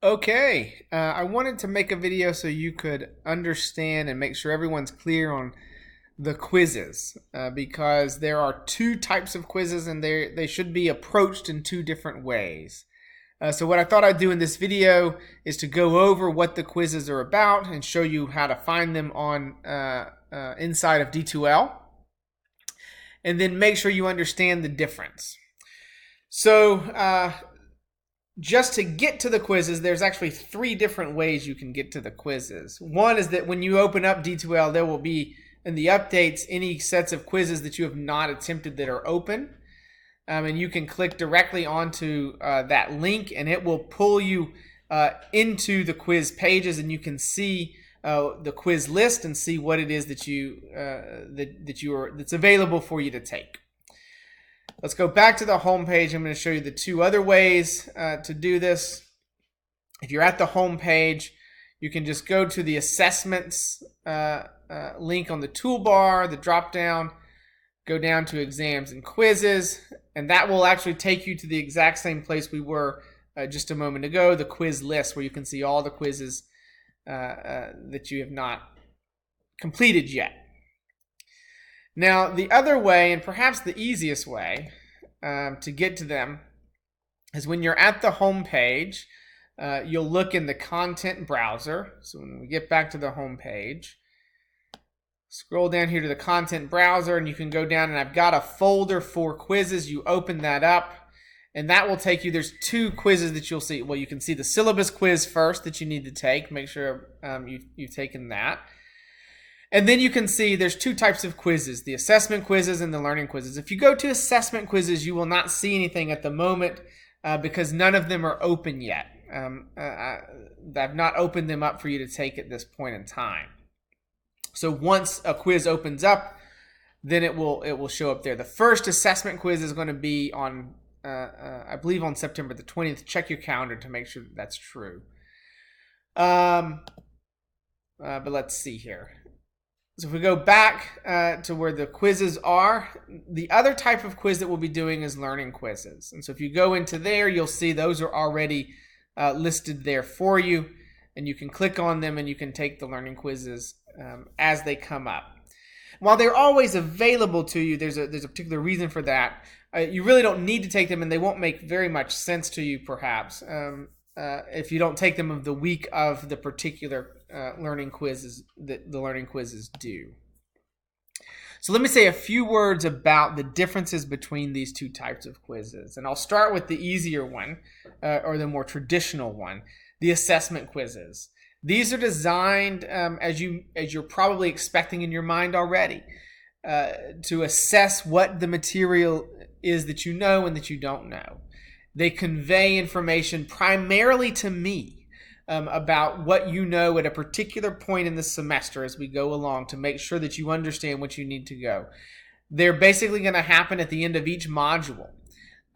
Okay, I wanted to make a video so you could understand and make sure everyone's clear on the quizzes because there are two types of quizzes and they should be approached in two different ways. So what I thought I'd do in this video is to go over what the quizzes are about and show you how to find them on inside of D2L, and then make sure you understand the difference. So just to get to the quizzes, there's actually three different ways you can get to the quizzes. One is that when you open up D2L, there will be in the updates any sets of quizzes that you have not attempted that are open. And you can click directly onto that link and it will pull you into the quiz pages, and you can see the quiz list and see what it is that's available for you to take. Let's go back to the home page. I'm going to show you the two other ways to do this. If you're at the home page, you can just go to the assessments link on the toolbar, the drop down, go down to exams and quizzes, and that will actually take you to the exact same place we were just a moment ago, the quiz list, where you can see all the quizzes that you have not completed yet. Now, the other way, and perhaps the easiest way to get to them, is when you're at the home page, you'll look in the content browser. So when we get back to the home page, scroll down here to the content browser, and you can go down, and I've got a folder for quizzes. You open that up, and that will take you, there's two quizzes that you'll see. Well, you can see the syllabus quiz first that you need to take. Make sure you've taken that. And then you can see there's two types of quizzes, the assessment quizzes and the learning quizzes. If you go to assessment quizzes, you will not see anything at the moment because none of them are open yet. I've not opened them up for you to take at this point in time. So once a quiz opens up, then it will show up there. The first assessment quiz is going to be on, I believe, on September the 20th. Check your calendar to make sure that's true. But let's see here. So if we go back to where the quizzes are, the other type of quiz that we'll be doing is learning quizzes. And so if you go into there, you'll see those are already listed there for you. And you can click on them and you can take the learning quizzes as they come up. While they're always available to you, there's a particular reason for that. You really don't need to take them, and they won't make very much sense to you, perhaps, if you don't take them of the week of the particular learning quizzes that the learning quizzes do. So let me say a few words about the differences between these two types of quizzes. And I'll start with the easier one, or the more traditional one, the assessment quizzes. These are designed, as you're probably expecting in your mind already, to assess what the material is that you know and that you don't know. They convey information primarily to me about what you know at a particular point in the semester as we go along, to make sure that you understand what you need to go. They're basically going to happen at the end of each module.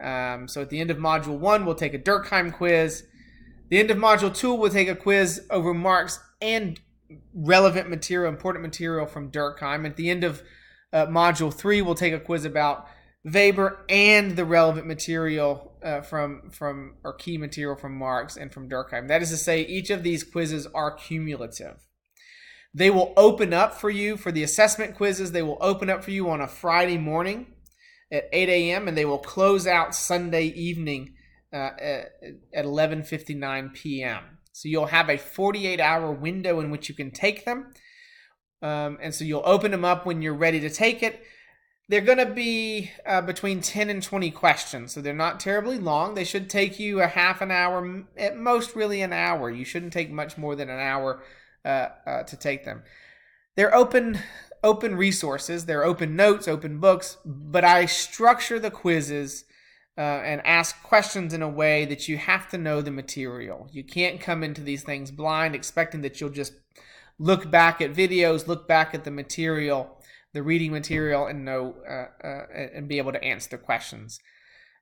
So at the end of module 1, we'll take a Durkheim quiz. The end of module 2, we'll take a quiz over Marx and relevant material, important material from Durkheim. At the end of module 3, we'll take a quiz about Weber and the relevant material or key material from Marx and from Durkheim. That is to say, each of these quizzes are cumulative. They will open up for you, for the assessment quizzes, they will open up for you on a Friday morning at 8 a.m. and they will close out Sunday evening at 11:59 p.m. So you'll have a 48-hour window in which you can take them. And so you'll open them up when you're ready to take it. They're going to be between 10 and 20 questions, so they're not terribly long. They should take you a half an hour, at most really an hour. You shouldn't take much more than an hour to take them. They're open resources, they're open notes, open books, but I structure the quizzes and ask questions in a way that you have to know the material. You can't come into these things blind expecting that you'll just look back at videos, look back at the material, the reading material, and know and be able to answer the questions.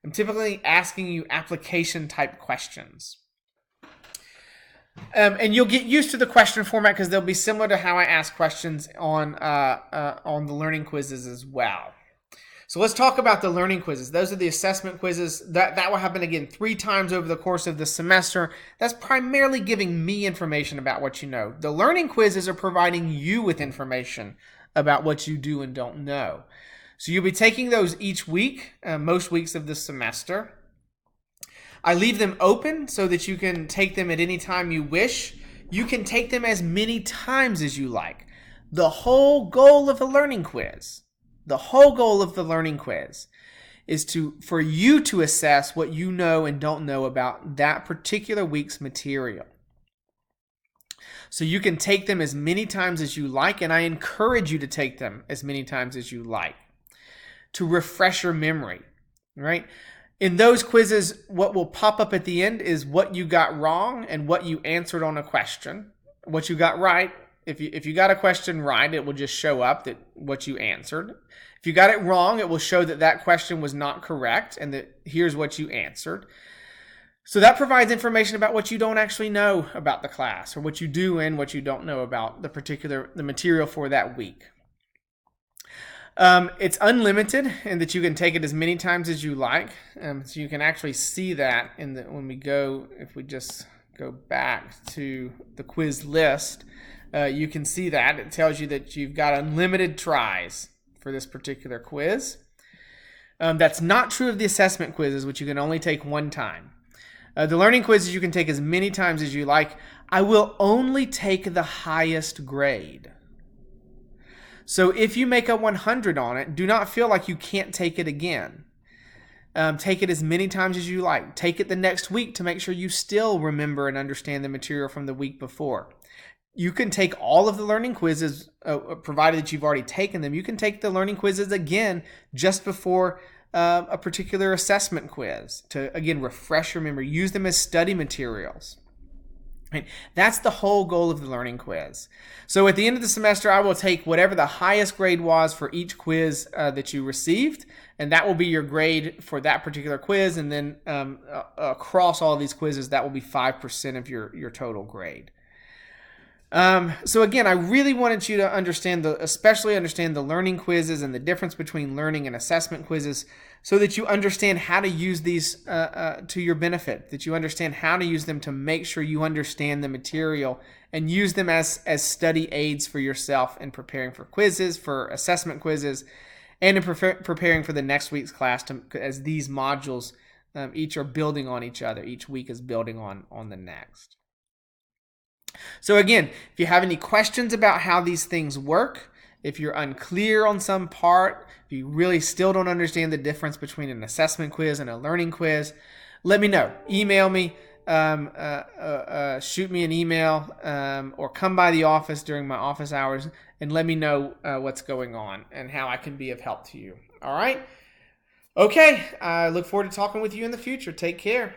I'm typically asking you application type questions. And you'll get used to the question format because they'll be similar to how I ask questions on the learning quizzes as well. So let's talk about the learning quizzes. Those are the assessment quizzes. That will happen again 3 times over the course of the semester. That's primarily giving me information about what you know. The learning quizzes are providing you with information about what you do and don't know. So you'll be taking those each week, most weeks of the semester. I leave them open so that you can take them at any time you wish. You can take them as many times as you like. The whole goal of the learning quiz is for you to assess what you know and don't know about that particular week's material. So you can take them as many times as you like, and I encourage you to take them as many times as you like to refresh your memory, right? In those quizzes, what will pop up at the end is what you got wrong and what you answered on a question. What you got right, if you got a question right, it will just show up that what you answered. If you got it wrong, it will show that question was not correct and that here's what you answered. So that provides information about what you don't actually know about the class, or what you do and what you don't know about the material for that week. It's unlimited in that you can take it as many times as you like. So you can actually see that if we just go back to the quiz list, you can see that. It tells you that you've got unlimited tries for this particular quiz. That's not true of the assessment quizzes, which you can only take one time. The learning quizzes you can take as many times as you like. I will only take the highest grade. So if you make a 100 on it, do not feel like you can't take it again. Take it as many times as you like. Take it the next week to make sure you still remember and understand the material from the week before. You can take all of the learning quizzes, provided that you've already taken them. You can take the learning quizzes again just before a particular assessment quiz to, again, refresh your memory. Use them as study materials. Right? That's the whole goal of the learning quiz. So at the end of the semester, I will take whatever the highest grade was for each quiz that you received, and that will be your grade for that particular quiz. And then across all of these quizzes, that will be 5% of your total grade. So again, I really wanted you to especially understand the learning quizzes and the difference between learning and assessment quizzes, so that you understand how to use these to your benefit, that you understand how to use them to make sure you understand the material and use them as study aids for yourself in preparing for quizzes, for assessment quizzes, and in preparing for the next week's class, as these modules each are building on each other. Each week is building on the next. So again, if you have any questions about how these things work, if you're unclear on some part, if you really still don't understand the difference between an assessment quiz and a learning quiz, let me know. Email me, shoot me an email, or come by the office during my office hours and let me know what's going on and how I can be of help to you. All right? Okay, I look forward to talking with you in the future. Take care.